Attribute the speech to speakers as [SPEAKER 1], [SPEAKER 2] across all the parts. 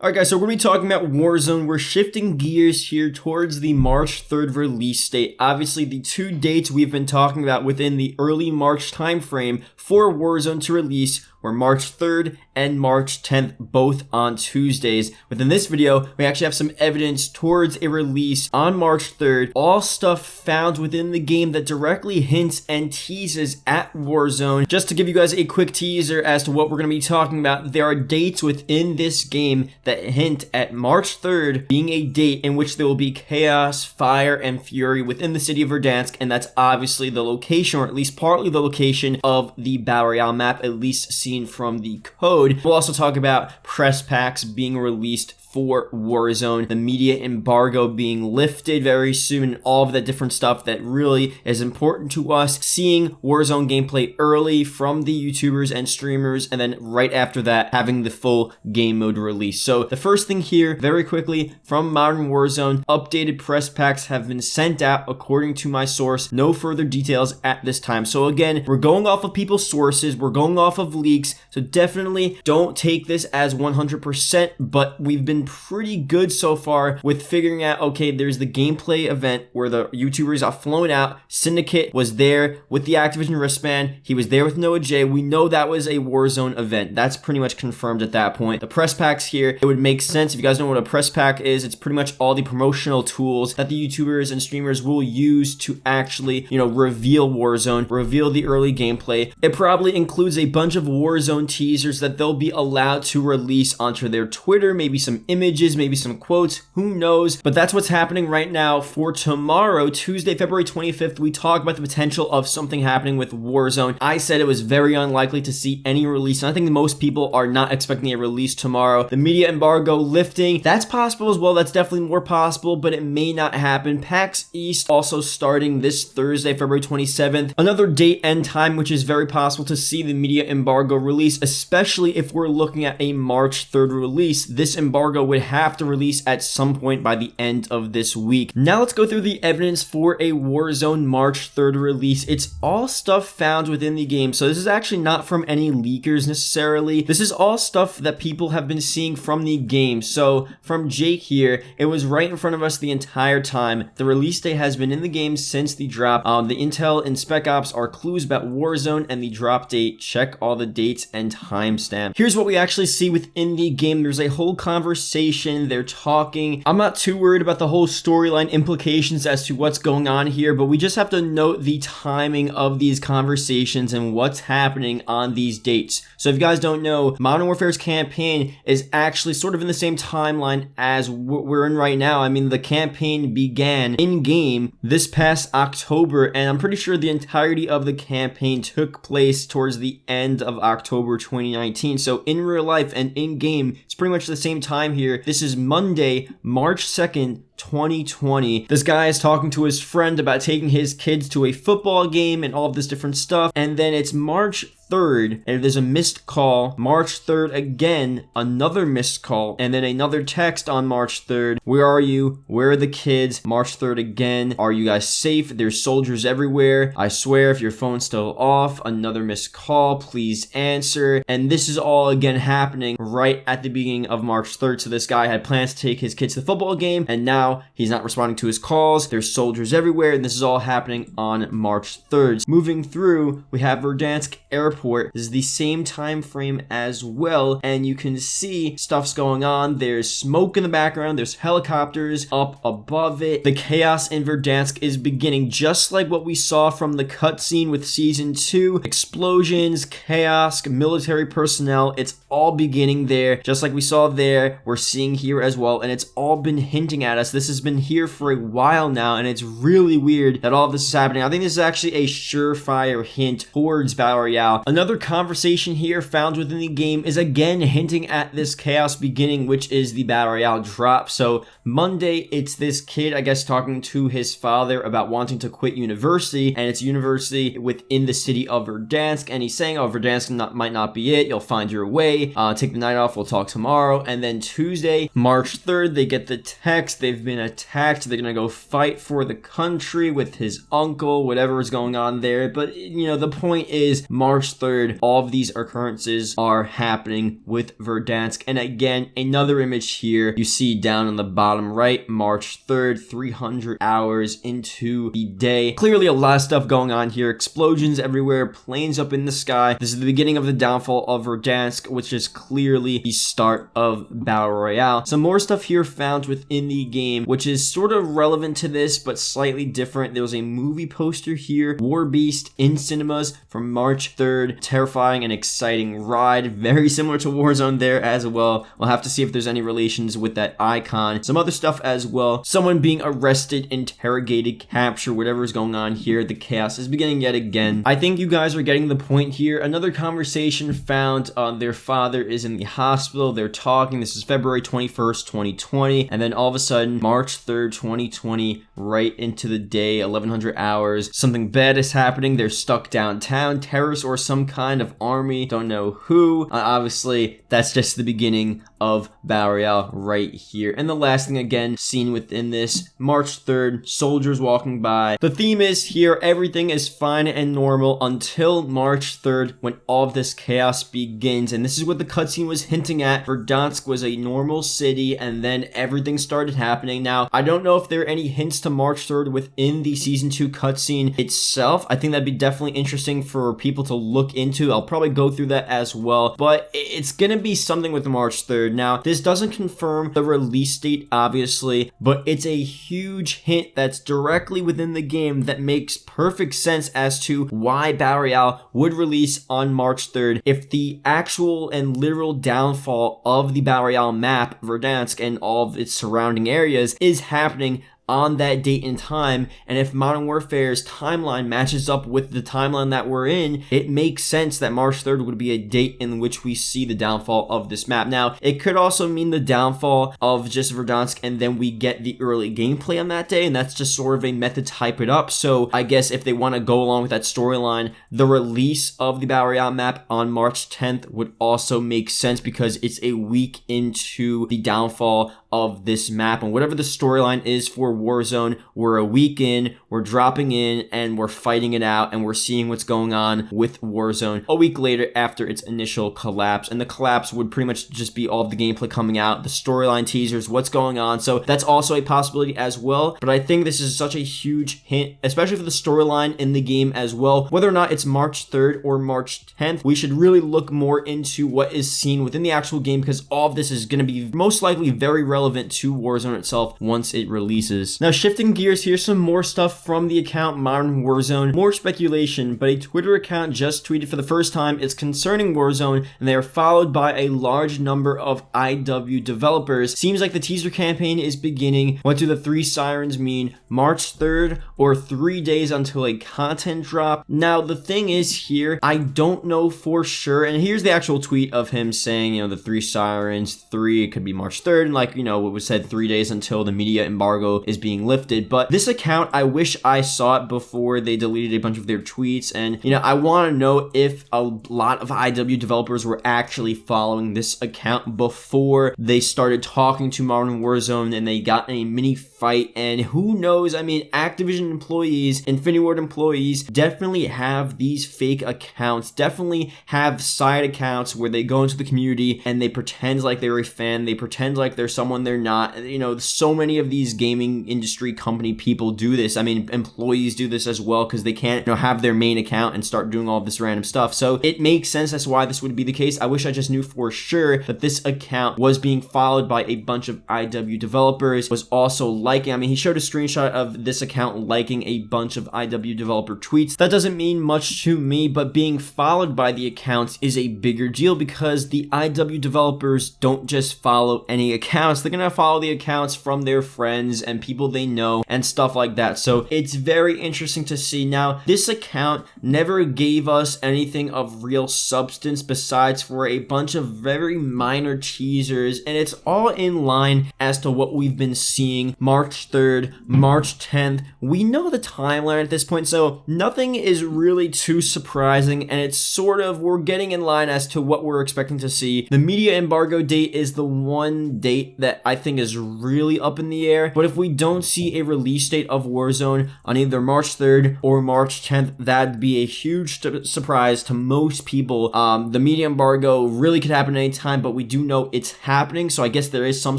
[SPEAKER 1] Alright guys, so we're going to be talking about Warzone. We're shifting gears here towards the March 3rd release date. Obviously, the two dates we've been talking about within the early March timeframe for Warzone to release were March 3rd and March 10th, both on Tuesdays. Within this video, we actually have some evidence towards a release on March 3rd. All stuff found within the game that directly hints and teases at Warzone. Just to give you guys a quick teaser as to what we're going to be talking about, there are dates within this game that hint at March 3rd being a date in which there will be chaos, fire, and fury within the city of Verdansk, and that's obviously the location, or at least partly the location of the Battle Royale map, at least seen from the code. We'll also talk about press packs being released for Warzone, the media embargo being lifted very soon, and all of that different stuff that really is important to us, seeing Warzone gameplay early from the YouTubers and streamers, and then right after that, having the full game mode release. So the first thing here, very quickly, from Modern Warzone, updated press packs have been sent out according to my source. No further details at this time. So again, we're going off of people's sources, we're going off of leaks, so definitely don't take this as 100%, but we've been pretty good so far with figuring out, okay, there's the gameplay event where the YouTubers are flown out. Syndicate was there with the Activision wristband. He was there with Noah J. We know that was a Warzone event. That's pretty much confirmed at that point. The press packs here, it would make sense. If you guys know what a press pack is, it's pretty much all the promotional tools that the YouTubers and streamers will use to actually, reveal Warzone, reveal the early gameplay. It probably includes a bunch of Warzone teasers that they'll be allowed to release onto their Twitter, maybe some images, maybe some quotes, who knows, but that's what's happening right now. For tomorrow, Tuesday, February 25th, we talk about the potential of something happening with Warzone. I said it was very unlikely to see any release, and I think most people are not expecting a release tomorrow. The media embargo lifting, that's possible as well. That's definitely more possible, but it may not happen. PAX East also starting this Thursday, February 27th. Another date and time which is very possible to see the media embargo release, especially if we're looking at a March 3rd release. This embargo would have to release at some point by the end of this week. Now let's go through the evidence for a Warzone March 3rd release. It's all stuff found within the game, so this is actually not from any leakers necessarily. This is all stuff that people have been seeing from the game. So from Jake here, it was right in front of us the entire time. The release date has been in the game since the drop. The intel and spec ops are clues about Warzone, and the drop date, check all the dates and timestamp. Here's what we actually see within the game. There's a whole conversation, they're talking. I'm not too worried about the whole storyline implications as to what's going on here, but we just have to note the timing of these conversations and what's happening on these dates. So if you guys don't know, Modern Warfare's campaign is actually sort of in the same timeline as what we're in right now. I mean, the campaign began in-game this past October, and I'm pretty sure the entirety of the campaign took place towards the end of October 2019. So in real life and in-game, it's pretty much the same time here. This is Monday, March 2nd, 2020. This guy is talking to his friend about taking his kids to a football game and all of this different stuff. And then it's March 3rd, and there's a missed call. March 3rd again, another missed call, and then another text on March 3rd. Where are you? Where are the kids? March 3rd again. Are you guys safe? There's soldiers everywhere. I swear if your phone's still off. Another missed call. Please answer. And this is all again happening right at the beginning of March 3rd. So this guy had plans to take his kids to the football game, and now he's not responding to his calls. There's soldiers everywhere, and this is all happening on March 3rd. Moving through, we have Verdansk Airport. This is the same time frame as well, and you can see stuff's going on. There's smoke in the background, there's helicopters up above it. The chaos in Verdansk is beginning, just like what we saw from the cutscene with Season 2. Explosions, chaos, military personnel, it's all beginning there. Just like we saw there, we're seeing here as well, and it's all been hinting at us. This has been here for a while now, and it's really weird that all of this is happening. I think this is actually a surefire hint towards Battle Royale. Another conversation here found within the game is again hinting at this chaos beginning, which is the Battle Royale drop. So Monday, it's this kid, I guess, talking to his father about wanting to quit university, and it's university within the city of Verdansk, and he's saying, oh, Verdansk might not be it, you'll find your way, take the night off, we'll talk tomorrow. And then Tuesday, March 3rd, they get the text, they've been attacked, they're gonna go fight for the country with his uncle, whatever is going on there. But, the point is, March March 3rd, all of these occurrences are happening with Verdansk. And again, another image here you see down on the bottom right, March 3rd, 300 hours into the day. Clearly a lot of stuff going on here. Explosions everywhere, planes up in the sky. This is the beginning of the downfall of Verdansk, which is clearly the start of Battle Royale. Some more stuff here found within the game, which is sort of relevant to this, but slightly different. There was a movie poster here, War Beast in cinemas from March 3rd. Terrifying and exciting ride. Very similar to Warzone there as well. We'll have to see if there's any relations with that icon. Some other stuff as well. Someone being arrested, interrogated, captured, whatever is going on here. The chaos is beginning yet again. I think you guys are getting the point here. Another conversation found. Their father is in the hospital. They're talking. This is February 21st, 2020. And then all of a sudden, March 3rd, 2020, right into the day, 1100 hours. Something bad is happening. They're stuck downtown. Terrorists or some kind of army. Don't know who. Obviously, that's just the beginning of Battle Royale right here. And the last thing, again, seen within this, March 3rd, soldiers walking by. The theme is here, everything is fine and normal until March 3rd, when all of this chaos begins. And this is what the cutscene was hinting at. Verdansk was a normal city, and then everything started happening. Now, I don't know if there are any hints to March 3rd within the Season 2 cutscene itself. I think that'd be definitely interesting for people to look into. I'll probably go through that as well, but it's gonna be something with March 3rd. Now, this doesn't confirm the release date, obviously, but it's a huge hint that's directly within the game that makes perfect sense as to why Battle Royale would release on March 3rd if the actual and literal downfall of the Battle Royale map, Verdansk, and all of its surrounding areas is happening on that date and time. And if Modern Warfare's timeline matches up with the timeline that we're in, it makes sense that March 3rd would be a date in which we see the downfall of this map. Now, it could also mean the downfall of just Verdansk, and then we get the early gameplay on that day, and that's just sort of a method to hype it up. So I guess if they want to go along with that storyline, the release of the Battle Royale map on March 10th would also make sense, because it's a week into the downfall of this map. And whatever the storyline is for Warzone, we're a week in, we're dropping in, and we're fighting it out, and we're seeing what's going on with Warzone a week later after its initial collapse. And the collapse would pretty much just be all of the gameplay coming out, the storyline teasers, what's going on. So that's also a possibility as well. But I think this is such a huge hint, especially for the storyline in the game as well. Whether or not it's March 3rd or March 10th, we should really look more into what is seen within the actual game, because all of this is going to be most likely very relevant to Warzone itself once it releases. Now, shifting gears, here's some more stuff from the account Modern Warzone. More speculation, but a Twitter account just tweeted for the first time it's concerning Warzone, and they are followed by a large number of IW developers. Seems like the teaser campaign is beginning. What do the 3 sirens mean? March 3rd or 3 days until a content drop? Now, the thing is here, I don't know for sure, and here's the actual tweet of him saying, the 3 sirens, 3, it could be March 3rd, and like, what was said, 3 days until the media embargo is being lifted. But this account, I wish I saw it before they deleted a bunch of their tweets, and I want to know if a lot of IW developers were actually following this account before they started talking to Modern Warzone and they got in a mini fight. And who knows, Activision employees, Infinity Ward employees definitely have these fake accounts, definitely have side accounts where they go into the community and they pretend like they're a fan, they pretend like they're someone they're not. So many of these gaming industry company people do this. Employees do this as well, because they can't have their main account and start doing all this random stuff. So it makes sense as to why this would be the case. I wish I just knew for sure that this account was being followed by a bunch of IW developers, was also liking, he showed a screenshot of this account liking a bunch of IW developer tweets. That doesn't mean much to me, but being followed by the accounts is a bigger deal, because the IW developers don't just follow any accounts. They're gonna follow the accounts from their friends and people they know and stuff like that. So it's very interesting to see. Now, this account never gave us anything of real substance besides for a bunch of very minor teasers, and it's all in line as to what we've been seeing March 3rd, March 10th. We know the timeline at this point, so nothing is really too surprising, and it's we're getting in line as to what we're expecting to see. The media embargo date is the one date that I think is really up in the air, but if we don't see a release date of Warzone on either March 3rd or March 10th, that'd be a huge surprise to most people. The media embargo really could happen at any time, but we do know it's happening, so I guess there is some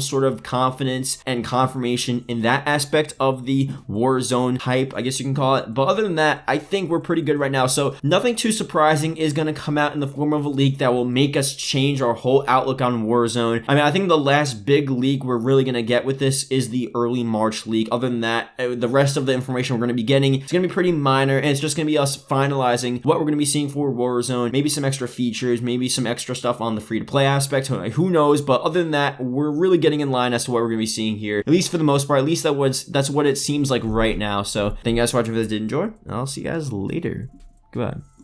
[SPEAKER 1] sort of confidence and confirmation in that aspect of the Warzone hype, I guess you can call it. But other than that, I think we're pretty good right now, so nothing too surprising is going to come out in the form of a leak that will make us change our whole outlook on Warzone. I mean, I think the last big leak we're really going to get with this is the early March leak. Other than that, the rest of the information we're going to be getting, it's going to be pretty minor, and it's just going to be us finalizing what we're going to be seeing for Warzone, maybe some extra features, maybe some extra stuff on the free-to-play aspect, who knows. But other than that, we're really getting in line as to what we're going to be seeing here, at least for the most part. At least that's what it seems like right now. So thank you guys for watching. If you guys did enjoy, and I'll see you guys later. Goodbye.